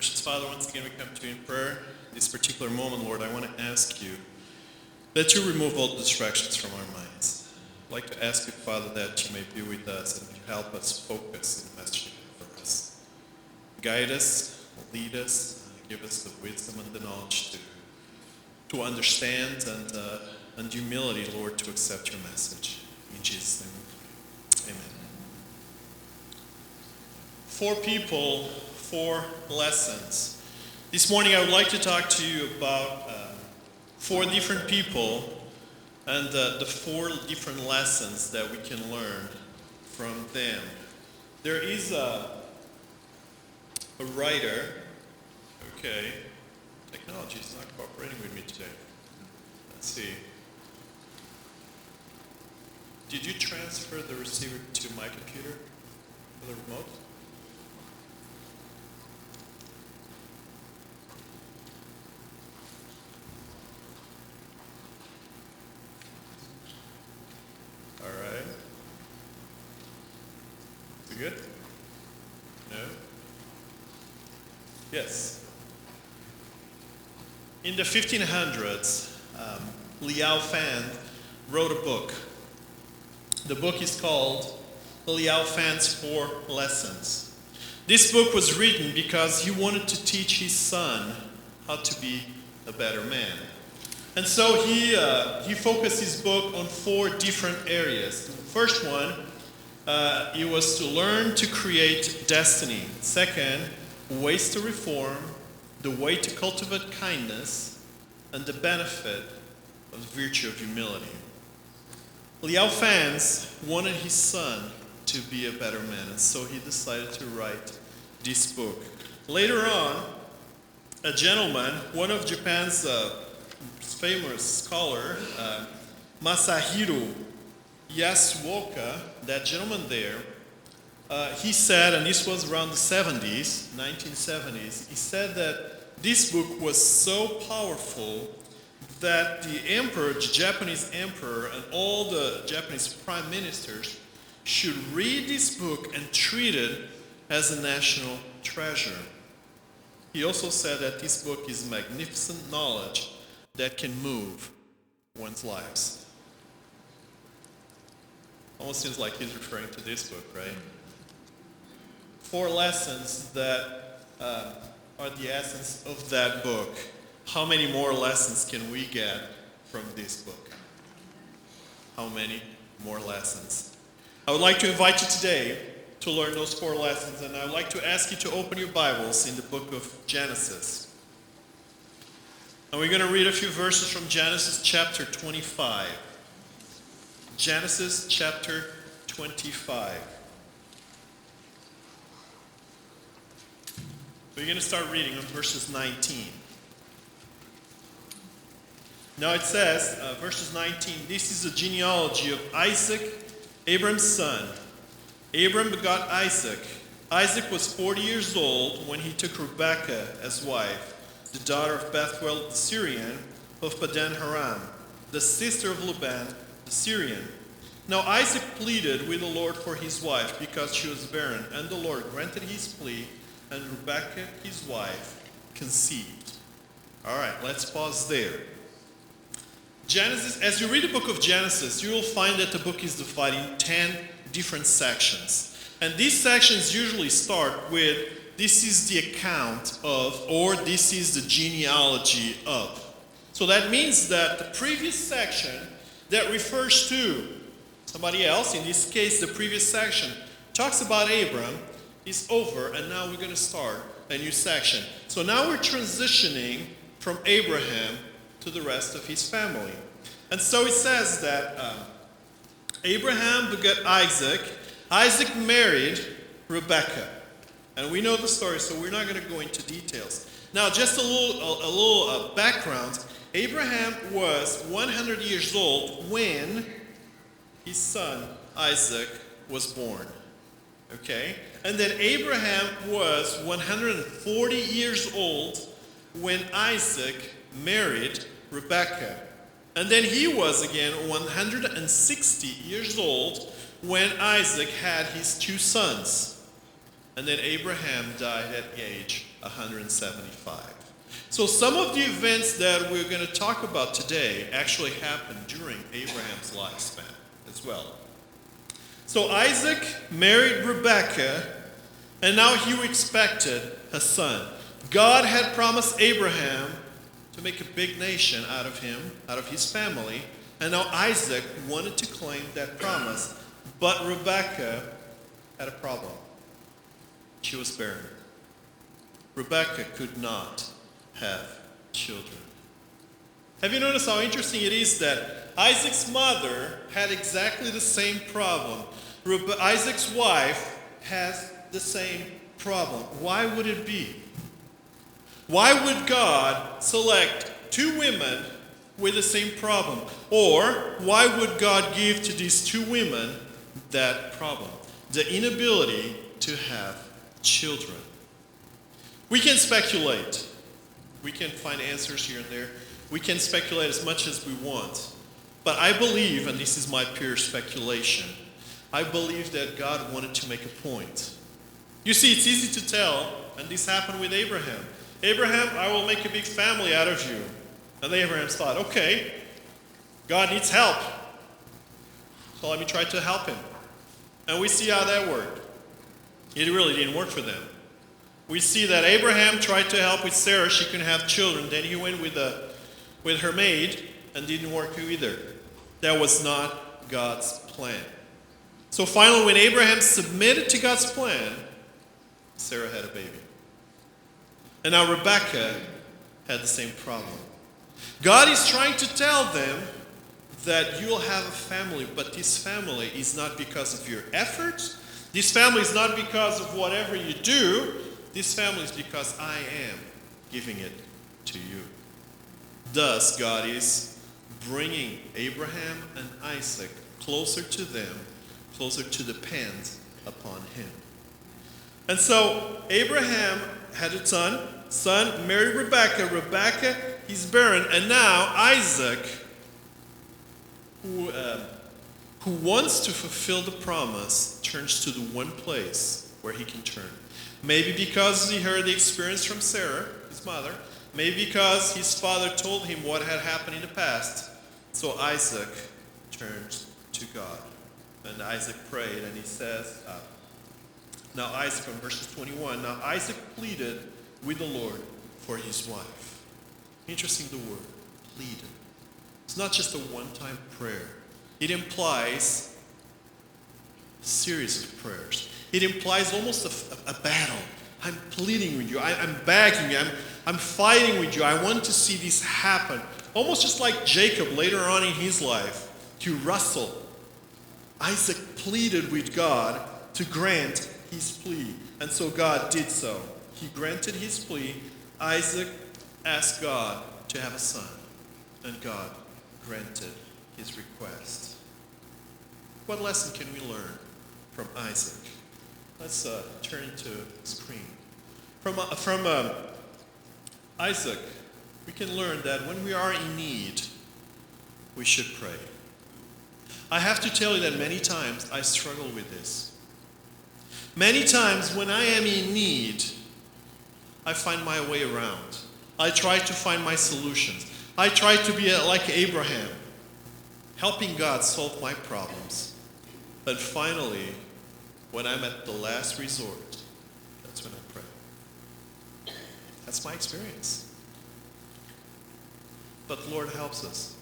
Precious Father, once again we come to you in prayer. This particular moment, Lord, I want to ask you that you remove all distractions from our minds. I'd like to ask you, Father, that you may be with us and you help us focus on the message you have for us. Guide us, lead us, give us the wisdom and the knowledge to understand and humility, Lord, to accept your message. In Jesus' name, amen. 4 people, 4 lessons. This morning I would like to talk to you about 4 different people and the 4 different lessons that we can learn from them. There is a writer, okay, technology is not cooperating with me today. Let's see. Did you transfer the receiver to my computer for the remote? All right. Is it good? No? Yes. In the 1500s, Liao Fan wrote a book. The book is called Liao Fan's 4 Lessons. This book was written because he wanted to teach his son how to be a better man. And so he focused his book on 4 different areas. The first one, it was to learn to create destiny. Second, ways to reform, the way to cultivate kindness, and the benefit of the virtue of humility. Liao Fans wanted his son to be a better man, and so he decided to write this book. Later on, a gentleman, one of Japan's famous scholar, Masahiro Yasuoka, that gentleman there, he said, and this was around the 1970s, he said that this book was so powerful that the emperor, the Japanese emperor, and all the Japanese prime ministers should read this book and treat it as a national treasure. He also said that this book is magnificent knowledge that can move one's lives. Almost seems like he's referring to this book, right? 4 lessons that are the essence of that book. How many more lessons can we get from this book? How many more lessons? I would like to invite you today to learn those 4 lessons, and I would like to ask you to open your Bibles in the book of Genesis. And we're going to read a few verses from Genesis chapter 25. Genesis chapter 25. We're going to start reading on verses 19. Now it says, verses 19, this is the genealogy of Isaac, Abram's son. Abram begot Isaac. Isaac was 40 years old when he took Rebekah as wife, the daughter of Bethuel the Syrian, of Padan Haram, the sister of Laban the Syrian. Now Isaac pleaded with the Lord for his wife because she was barren, and the Lord granted his plea, and Rebekah, his wife, conceived. All right, let's pause there. Genesis, as you read the book of Genesis, you will find that the book is divided in 10 different sections. And these sections usually start with, this is the account of, or this is the genealogy of. So that means that the previous section that refers to somebody else, in this case the previous section, talks about Abram, is over, and now we're going to start a new section. So now we're transitioning from Abraham to the rest of his family. And so it says that Abraham begot Isaac. Isaac married Rebekah. And we know the story, so we're not going to go into details. Now, just a little background. Abraham was 100 years old when his son Isaac was born. Okay? And then Abraham was 140 years old when Isaac married Rebekah. And then he was again 160 years old when Isaac had his 2 sons. And then Abraham died at age 175. So some of the events that we're going to talk about today actually happened during Abraham's lifespan as well. So Isaac married Rebekah, and now he expected a son. God had promised Abraham to make a big nation out of him, out of his family, and now Isaac wanted to claim that promise, but Rebekah had a problem. She was barren. Rebekah could not have children. Have you noticed how interesting it is that Isaac's mother had exactly the same problem? Isaac's wife has the same problem. Why would it be? Why would God select two women with the same problem? Or why would God give to these two women that problem? The inability to have children. We can speculate. We can find answers here and there. We can speculate as much as we want. But I believe, and this is my pure speculation, I believe that God wanted to make a point. You see, it's easy to tell, and this happened with Abraham. Abraham, I will make a big family out of you. And Abraham thought, okay, God needs help. So let me try to help him. And we see how that worked. It really didn't work for them. We see that Abraham tried to help with Sarah. She couldn't have children. Then he went with her maid and didn't work either. That was not God's plan. So finally, when Abraham submitted to God's plan, Sarah had a baby. And now Rebekah had the same problem. God is trying to tell them that you'll have a family, but this family is not because of your efforts. This family is not because of whatever you do. This family is because I am giving it to you. Thus, God is bringing Abraham and Isaac closer to them, closer to depend upon him. And so Abraham had a son married Rebekah. Rebekah, he's barren. And now Isaac, who wants to fulfill the promise, turns to the one place where he can turn. Maybe because he heard the experience from Sarah, his mother. Maybe because his father told him what had happened in the past. So Isaac turns to God. And Isaac prayed, and he says, now Isaac, from verses 21, now Isaac pleaded with the Lord for his wife. Interesting, the word, pleaded. It's not just a one-time prayer. It implies a series of prayers. It implies almost a battle. I'm pleading with you. I'm begging you. I'm fighting with you. I want to see this happen. Almost just like Jacob later on in his life, to wrestle. Isaac pleaded with God to grant his plea. And so God did so. He granted his plea. Isaac asked God to have a son. And God granted his request. What lesson can we learn from Isaac? Let's turn to the screen. From Isaac, we can learn that when we are in need, we should pray. I have to tell you that many times I struggle with this. Many times when I am in need, I find my way around. I try to find my solutions. I try to be like Abraham, helping God solve my problems. But finally, when I'm at the last resort, that's when I pray. That's my experience. But the Lord helps us,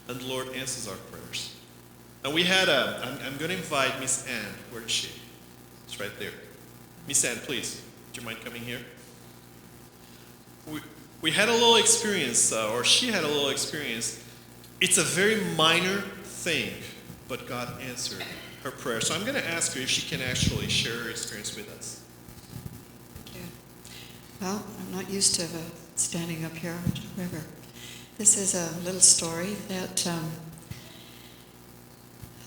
and the Lord answers our prayers. And we had I'm going to invite Miss Ann. Where is she? It's right there. Miss Ann, please, would you mind coming here? We had a little experience, or she had a little experience. It's a very minor thing, but God answered her prayer. So I'm going to ask her if she can actually share her experience with us. Thank you. Well, I'm not used to standing up here on the river. This is a little story that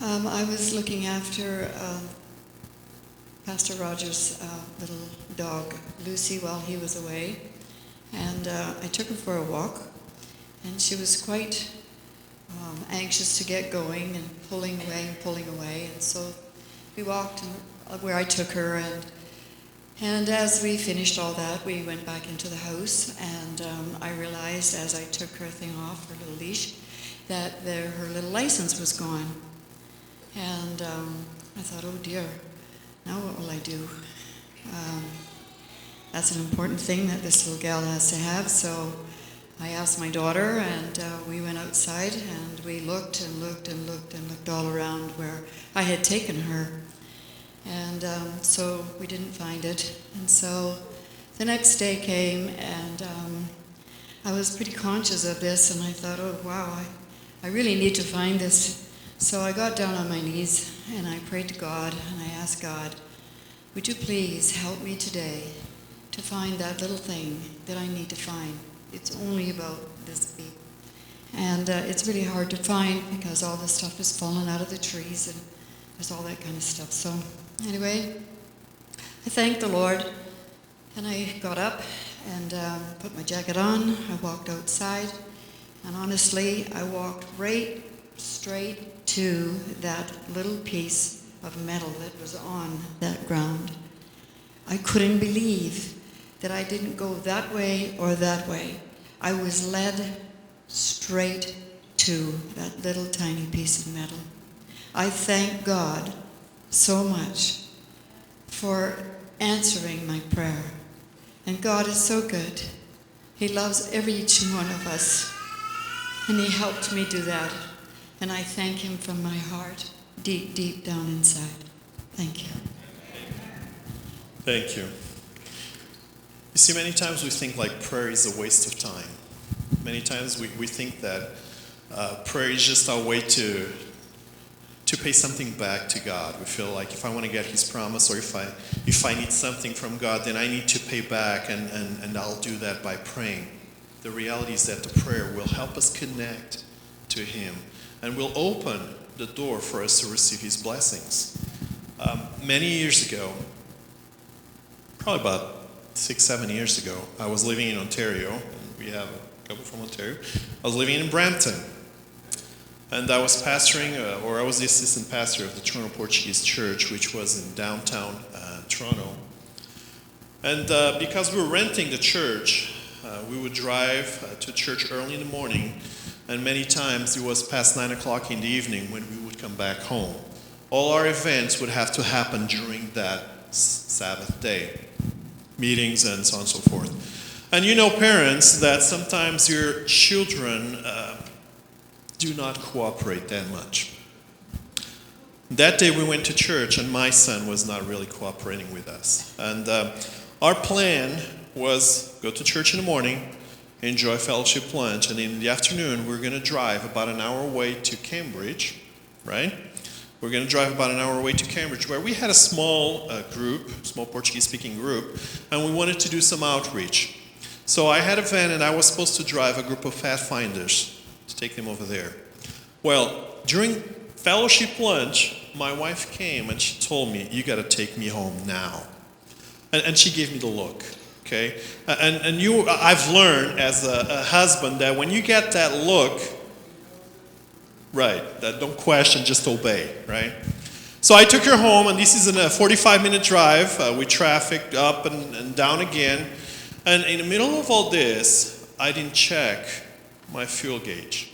I was looking after Pastor Roger's little dog, Lucy, while he was away. And I took her for a walk, and she was quite anxious to get going and pulling away. And so we walked where I took her, and And as we finished all that, we went back into the house, and I realized as I took her thing off, her little leash, that her little license was gone. And I thought, oh dear, now what will I do? That's an important thing that this little gal has to have. So I asked my daughter, and we went outside, and we looked and looked and looked and looked all around where I had taken her. And so we didn't find it. And so the next day came, and I was pretty conscious of this, and I thought, oh wow, I really need to find this. So I got down on my knees, and I prayed to God, and I asked God, would you please help me today to find that little thing that I need to find? It's only about this big. And it's really hard to find because all the stuff is fallen out of the trees, and there's all that kind of stuff. So anyway, I thanked the Lord, and I got up and put my jacket on. I walked outside, and honestly, I walked right straight to that little piece of metal that was on that ground. I couldn't believe that I didn't go that way or that way. I was led straight to that little tiny piece of metal. I thank God so much for answering my prayer. And God is so good. He loves each one of us. And He helped me do that. And I thank Him from my heart, deep, deep down inside. Thank you. Thank you. You see, many times we think like prayer is a waste of time. Many times we think that prayer is just our way to pay something back to God. We feel like if I want to get His promise, or if I need something from God, then I need to pay back, and I'll do that by praying. The reality is that the prayer will help us connect to Him and will open the door for us to receive His blessings. Many years ago, probably about 6-7 years ago, I was living in Ontario, and we have a couple from Ontario. I was living in Brampton, and I was pastoring, or I was the assistant pastor of the Toronto Portuguese Church, which was in downtown Toronto. And because we were renting the church, we would drive to church early in the morning, and many times it was past 9 o'clock in the evening when we would come back home. All our events would have to happen during that Sabbath day, meetings and so on and so forth. And you know, parents, that sometimes your children do not cooperate that much. That day we went to church, and my son was not really cooperating with us. And our plan was go to church in the morning, enjoy fellowship lunch, and in the afternoon we're going to drive about an hour away to Cambridge, right? We're going to drive about an hour away to Cambridge, where we had a small small Portuguese-speaking group, and we wanted to do some outreach. So I had a van, and I was supposed to drive a group of pathfinders to take them over there. Well, during fellowship lunch, my wife came, and she told me, you got to take me home now. And she gave me the look, okay? And I've learned as a husband that when you get that look, right, that don't question, just obey, right? So I took her home, and this is a 45-minute drive with traffic up and down again. And in the middle of all this, I didn't check my fuel gauge.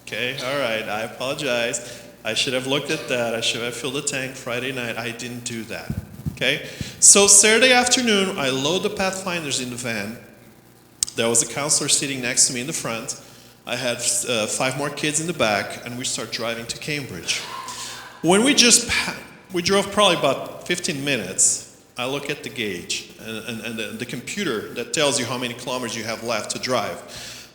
Okay, all right, I apologize. I should have looked at that. I should have filled the tank Friday night. I didn't do that, okay? So Saturday afternoon, I load the Pathfinders in the van. There was a counselor sitting next to me in the front. I had 5 more kids in the back, and we start driving to Cambridge. When we drove probably about 15 minutes, I look at the gauge and the computer that tells you how many kilometers you have left to drive.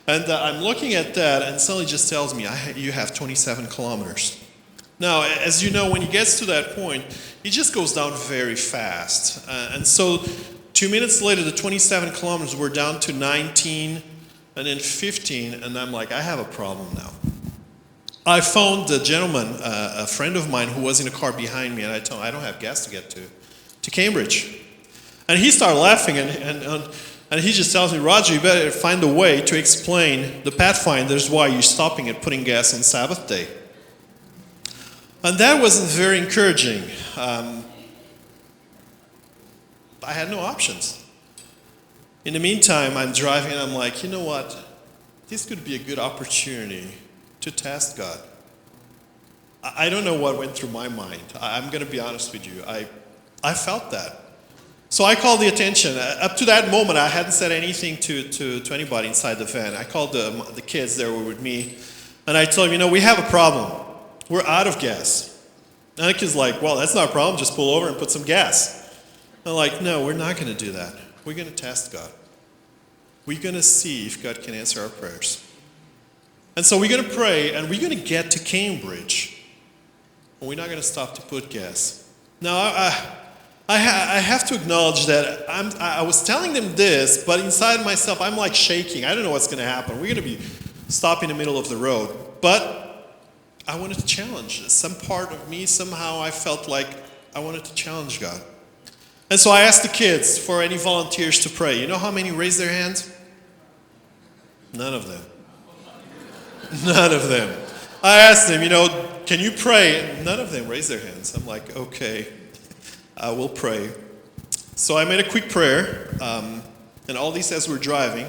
And I'm looking at that, and suddenly just tells me, you have 27 kilometers. Now, as you know, when he gets to that point, he just goes down very fast. And so 2 minutes later, the 27 kilometers were down to 19, and then 15, and I'm like, I have a problem now. I phoned the gentleman, a friend of mine, who was in a car behind me, and I told him, I don't have gas to get to Cambridge. And he started laughing, and he just tells me, Roger, you better find a way to explain the Pathfinders why you're stopping and putting gas on Sabbath day. And that wasn't very encouraging. I had no options. In the meantime, I'm driving and I'm like, you know what? This could be a good opportunity to test God. I don't know what went through my mind. I'm going to be honest with you. I felt that. So I called the attention. Up to that moment, I hadn't said anything to anybody inside the van. I called the kids that were with me, and I told them, we have a problem. We're out of gas. And the kid's like, well, that's not a problem. Just pull over and put some gas. I'm like, no, we're not going to do that. We're going to test God. We're going to see if God can answer our prayers. And so we're going to pray, and we're going to get to Cambridge. And we're not going to stop to put gas. Now, I have to acknowledge that I was telling them this, but inside myself, I'm like shaking. I don't know what's going to happen. We're going to be stopped in the middle of the road. But I wanted to challenge. Some part of me, somehow, I felt like I wanted to challenge God. And so I asked the kids for any volunteers to pray. You know how many raised their hands? None of them. None of them. I asked them, can you pray? And none of them raised their hands. I'm like, okay, I will pray. So I made a quick prayer, and all this as we're driving.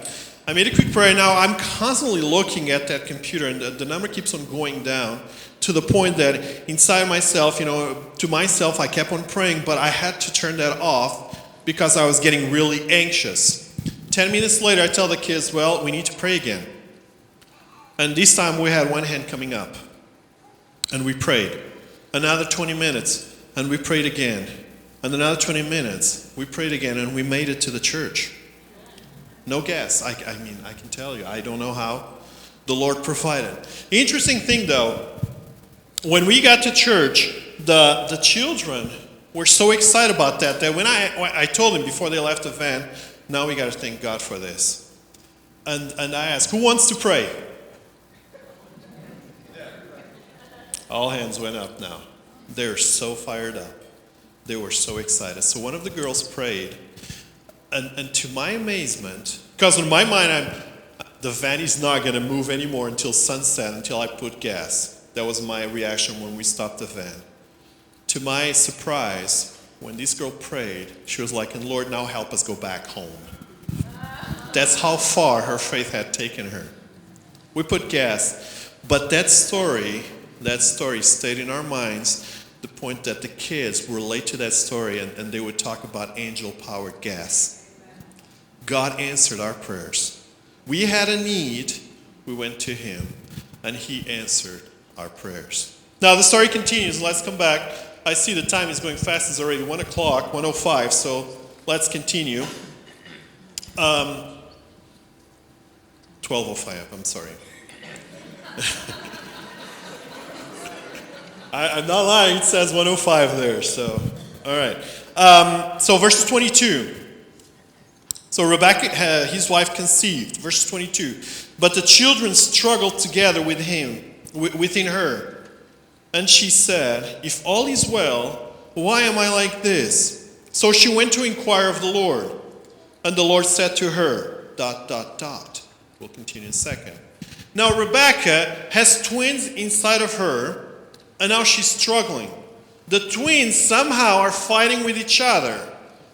I made a quick prayer. Now I'm constantly looking at that computer, and the number keeps on going down to the point that inside myself, to myself, I kept on praying, but I had to turn that off because I was getting really anxious. 10 minutes later, I tell the kids, well, we need to pray again. And this time we had one hand coming up. And we prayed. Another 20 minutes, and we prayed again. And another 20 minutes, we prayed again, and we made it to the church. No gas. I can tell you, I don't know how. The Lord provided. The interesting thing, though, when we got to church, the children were so excited about that when I told them before they left the van, now we got to thank God for this. And I asked, who wants to pray? All hands went up now. They're so fired up. They were so excited. So one of the girls prayed, and to my amazement, because in my mind, the van is not going to move anymore until sunset, until I put gas. That was my reaction when we stopped the van. To my surprise, when this girl prayed, she was like, and Lord, now help us go back home. That's how far her faith had taken her. We put gas, but that story stayed in our minds, the point that the kids relate to that story, and they would talk about angel-powered gas. God answered our prayers. We had a need, we went to Him, and He answered our prayers. Now the story continues. Let's come back. I see the time is going fast. It's already 1 o'clock, 1:05, so let's continue. 12:05, I'm sorry. I'm not lying, it says 1:05 there, so, all right. So verses 22. So Rebekah, his wife, conceived. Verse 22. But the children struggled together within her. And she said, if all is well, why am I like this? So she went to inquire of the Lord. And the Lord said to her, ... We'll continue in a second. Now Rebekah has twins inside of her, and now she's struggling. The twins somehow are fighting with each other.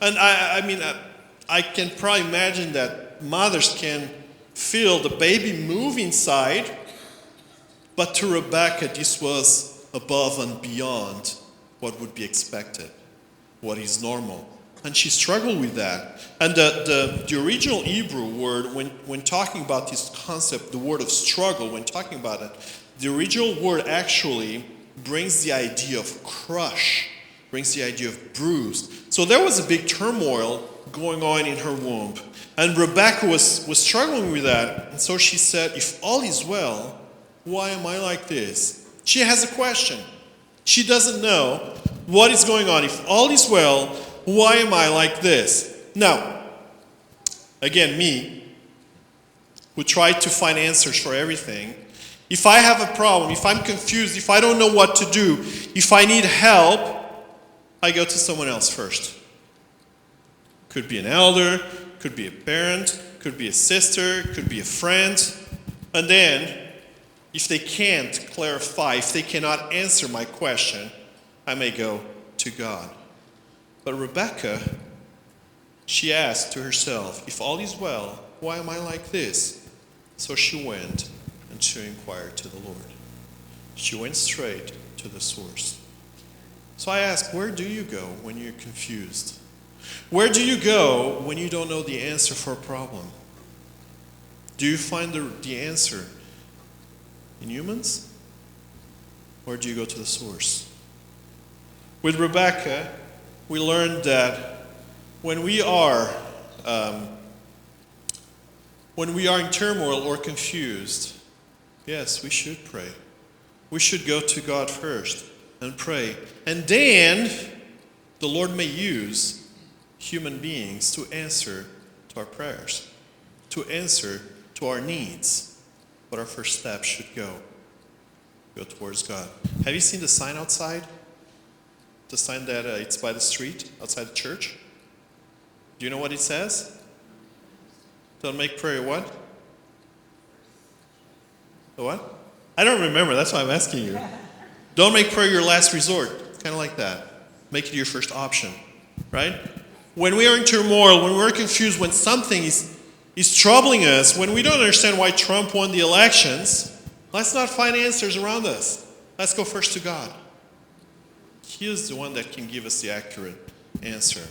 And I can probably imagine that mothers can feel the baby move inside. But to Rebekah, this was above and beyond what would be expected, what is normal. And she struggled with that. And the original Hebrew word, when talking about this concept, the word of struggle, when talking about it, the original word actually brings the idea of crush, brings the idea of bruised. So there was a big turmoil going on in her womb. And Rebekah was struggling with that. And so she said, if all is well, why am I like this? She has a question. She doesn't know what is going on. If all is well, why am I like this? Now, again, me, who tried to find answers for everything, if I have a problem, if I'm confused, if I don't know what to do, if I need help, I go to someone else first. Could be an elder, could be a parent, could be a sister, could be a friend. And then, if they can't clarify, if they cannot answer my question, I may go to God. But Rebekah She asked to herself, if all is well, why am I like this? So she went and she inquired to the Lord. She went straight to the source. So I ask, where do you go when you're confused? Where do you go when you don't know the answer for a problem? Do you find the answer in humans? Or do you go to the source? With Rebecca, we learned that when we are in turmoil or confused, yes, we should pray. We should go to God first and pray. And then the Lord may use human beings to answer to our prayers, to answer to our needs. But our first step should go towards God. Have you seen the sign outside? The sign that it's by the street, outside the church? Do you know what it says? Don't make prayer what? The what? I don't remember, that's why I'm asking you. Don't make prayer your last resort. Kind of like that. Make it your first option, right? When we are in turmoil, when we're confused, when something is troubling us, when we don't understand why Trump won the elections, let's not find answers around us. Let's go first to God. He is the one that can give us the accurate answer.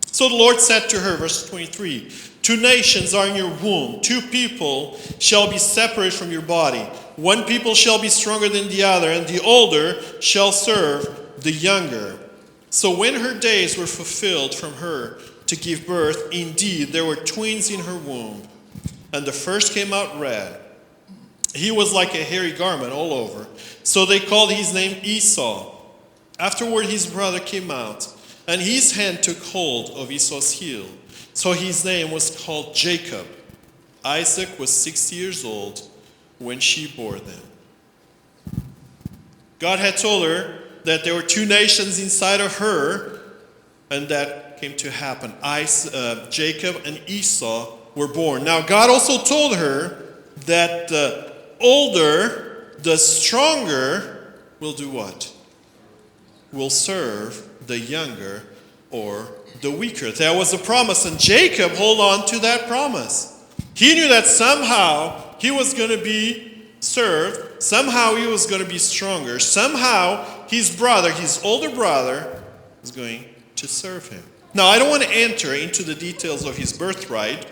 So the Lord said to her, verse 23, 2 nations are in your womb, 2 people shall be separated from your body. 1 people shall be stronger than the other, and the older shall serve the younger. So when her days were fulfilled from her to give birth, indeed there were twins in her womb. And the first came out red. He was like a hairy garment all over. So they called his name Esau. Afterward his brother came out, and his hand took hold of Esau's heel. So his name was called Jacob. Isaac was 60 years old when she bore them. God had told her that there were 2 nations inside of her, and that came to happen. Jacob and Esau were born. Now God also told her that the older, the stronger, will do what? Will serve the younger or the weaker. That was a promise, and Jacob held on to that promise. He knew that somehow he was going to be served, somehow he was going to be stronger, somehow his brother, his older brother, was going to serve him. Now, I don't want to enter into the details of his birthright,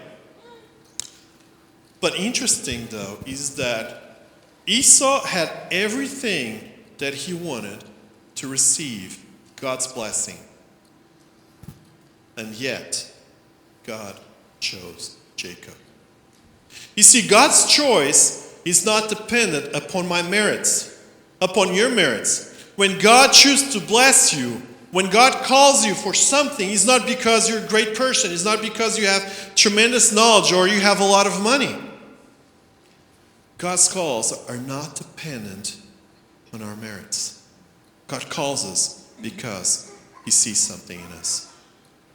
but interesting, though, is that Esau had everything that he wanted to receive God's blessing. And yet, God chose Jacob. You see, God's choice is not dependent upon my merits, upon your merits. When God chooses to bless you, when God calls you for something, it's not because you're a great person. It's not because you have tremendous knowledge or you have a lot of money. God's calls are not dependent on our merits. God calls us because He sees something in us.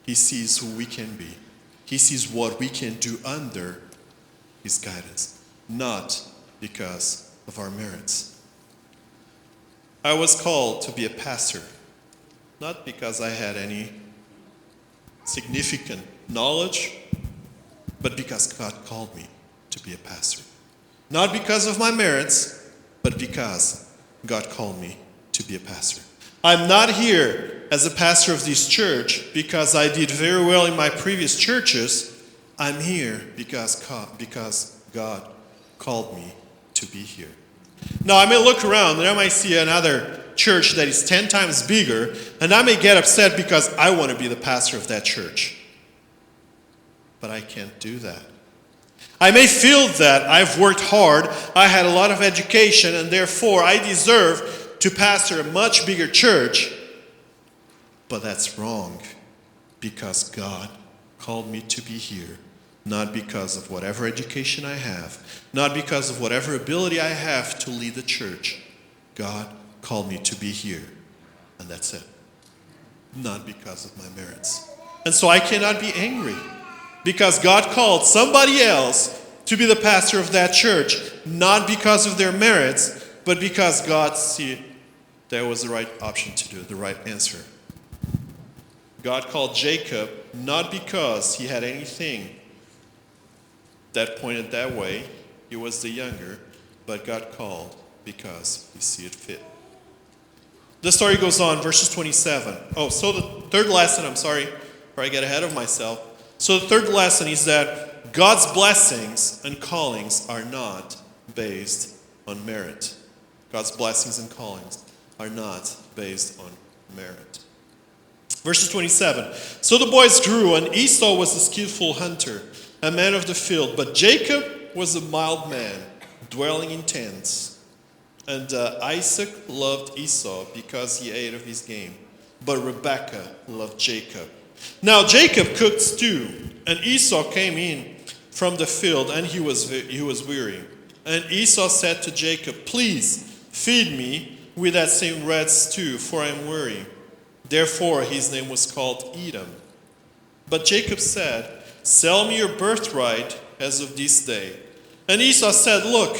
He sees who we can be. He sees what we can do under His guidance, not because of our merits. I was called to be a pastor, not because I had any significant knowledge, but because God called me to be a pastor. Not because of my merits, but because God called me to be a pastor. I'm not here as a pastor of this church because I did very well in my previous churches. I'm here because God called me to be here. Now, I may look around and I might see another church that is 10 times bigger, and I may get upset because I want to be the pastor of that church. But I can't do that. I may feel that I've worked hard, I had a lot of education, and therefore I deserve to pastor a much bigger church. But that's wrong, because God called me to be here, not because of whatever education I have, not because of whatever ability I have to lead the church. God called me to be here, and that's it. Not because of my merits. And so I cannot be angry, because God called somebody else to be the pastor of that church, not because of their merits, but because God see that was the right option to do, the right answer. God called Jacob not because he had anything that pointed that way. He was the younger, but God called because he see it fit. The story goes on, verses 27. So the third lesson, I'm sorry, before I get ahead of myself. So the third lesson is that God's blessings and callings are not based on merit. God's blessings and callings are not based on merit. Verses 27. So the boys grew, and Esau was a skillful hunter, a man of the field, but Jacob was a mild man, dwelling in tents. And Isaac loved Esau because he ate of his game, but Rebekah loved Jacob. Now Jacob cooked stew, and Esau came in from the field, and he was weary. And Esau said to Jacob, "Please feed me with that same red stew, for I am weary." Therefore his name was called Edom. But Jacob said, "Sell me your birthright as of this day." And Esau said, "Look,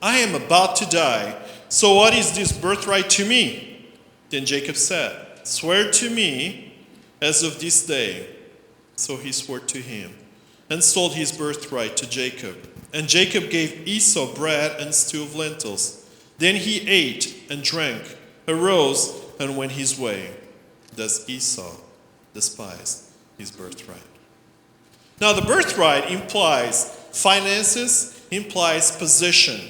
I am about to die, so what is this birthright to me?" Then Jacob said, "Swear to me as of this day." So he swore to him and sold his birthright to Jacob. And Jacob gave Esau bread and stew of lentils. Then he ate and drank, arose, and went his way. Thus Esau despised his birthright. Now the birthright implies finances, implies position.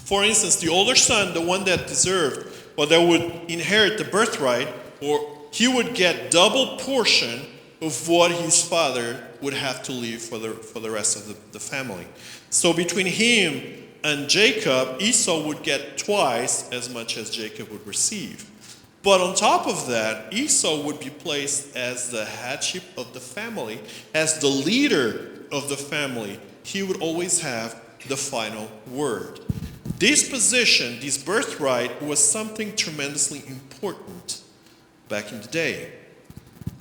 For instance, the older son, the one that deserved or that would inherit the birthright, or he would get double portion of what his father would have to leave for the rest of the family. So between him and Jacob, Esau would get twice as much as Jacob would receive. But on top of that, Esau would be placed as the headship of the family, as the leader of the family. He would always have the final word. This position, this birthright, was something tremendously important back in the day.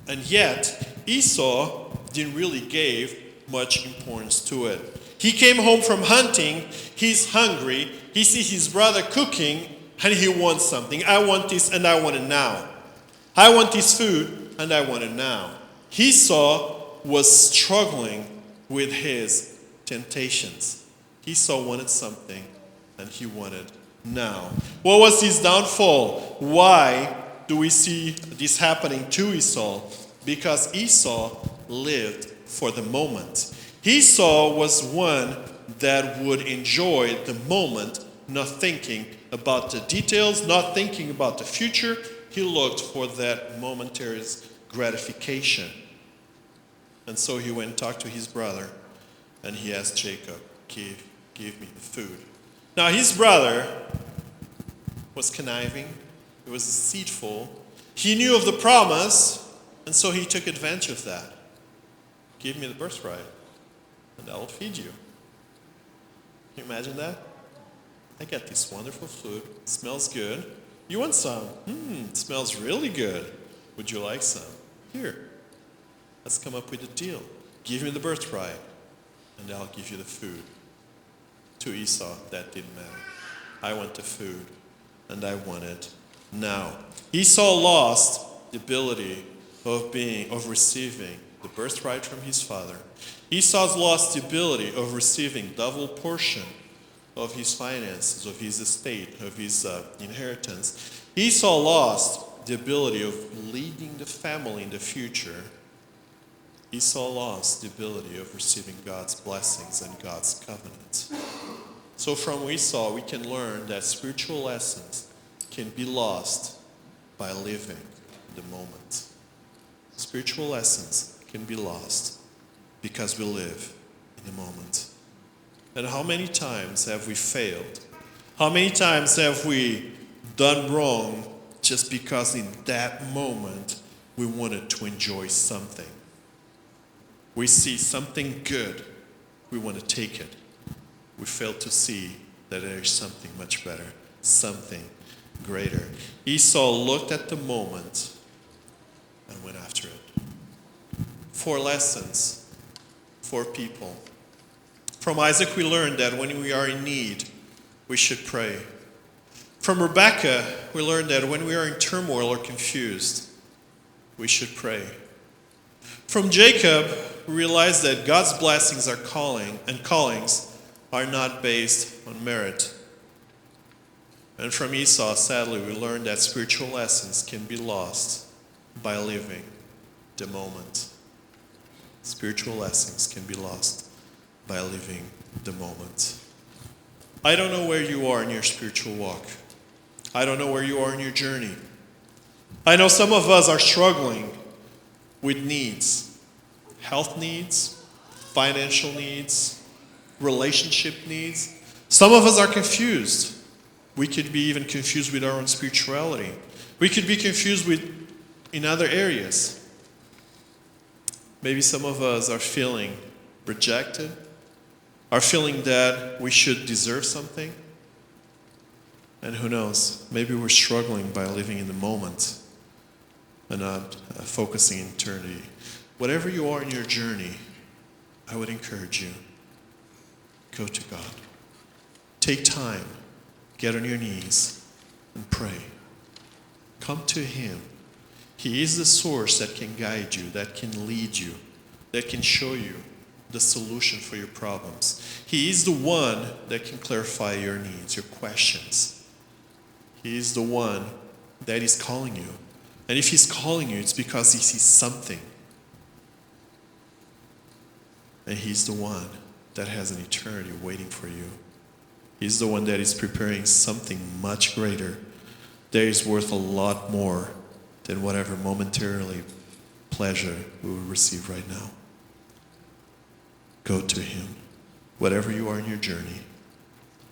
And yet, Esau didn't really give much importance to it. He came home from hunting, he's hungry, he sees his brother cooking, and he wants something. I want this and I want it now. I want this food and I want it now. Esau was struggling with his temptations. Esau wanted something and he wanted now. What was his downfall? Why do we see this happening to Esau? Because Esau lived for the moment. Esau was one that would enjoy the moment, not thinking about the details, not thinking about the future. He looked for that momentary gratification. And so he went and talked to his brother, and he asked Jacob, give me the food. Now his brother was conniving, he was deceitful, he knew of the promise, and so he took advantage of that. Give me the birthright, and I will feed you. Can you imagine that? I got this wonderful food. It smells good. You want some? It smells really good. Would you like some? Here. Let's come up with a deal. Give me the birthright, and I'll give you the food. To Esau, that didn't matter. I want the food, and I want it now. Esau lost the ability of receiving the birthright from his father. Esau's lost the ability of receiving double portion of his finances, of his estate, of his inheritance. Esau lost the ability of leading the family in the future. Esau lost the ability of receiving God's blessings and God's covenant. So from Esau, we can learn that spiritual lessons can be lost by living the moment. Spiritual lessons can be lost because we live in the moment. And how many times have we failed? How many times have we done wrong just because in that moment we wanted to enjoy something? We see something good, we want to take it. We fail to see that there is something much better, something greater. Esau looked at the moment and went after it. 4 lessons for people. From Isaac we learned that when we are in need, we should pray. From Rebekah we learned that when we are in turmoil or confused, we should pray. From Jacob, we realize that God's blessings are callings are not based on merit. And from Esau, sadly, we learned that spiritual lessons can be lost by living the moment. Spiritual lessons can be lost by living the moment. I don't know where you are in your spiritual walk. I don't know where you are in your journey. I know some of us are struggling with needs, health needs, financial needs, relationship needs. Some of us are confused. We could be even confused with our own spirituality. We could be confused in other areas. Maybe some of us are feeling rejected, are feeling that we should deserve something. And who knows, maybe we're struggling by living in the moment and not focusing in eternity. Whatever you are in your journey, I would encourage you, go to God. Take time, get on your knees, and pray. Come to Him. He is the source that can guide you, that can lead you, that can show you the solution for your problems. He is the one that can clarify your needs, your questions. He is the one that is calling you. And if He's calling you, it's because He sees something. And He's the one that has an eternity waiting for you. He's the one that is preparing something much greater that is worth a lot more than whatever momentarily pleasure we will receive right now. Go to Him. Whatever you are in your journey,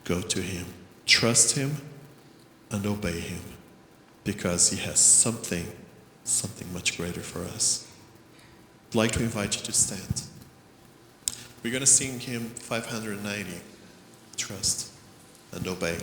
go to Him. Trust Him and obey Him, because He has something much greater for us. I'd like to invite you to stand. We're going to sing hymn 590, Trust and Obey.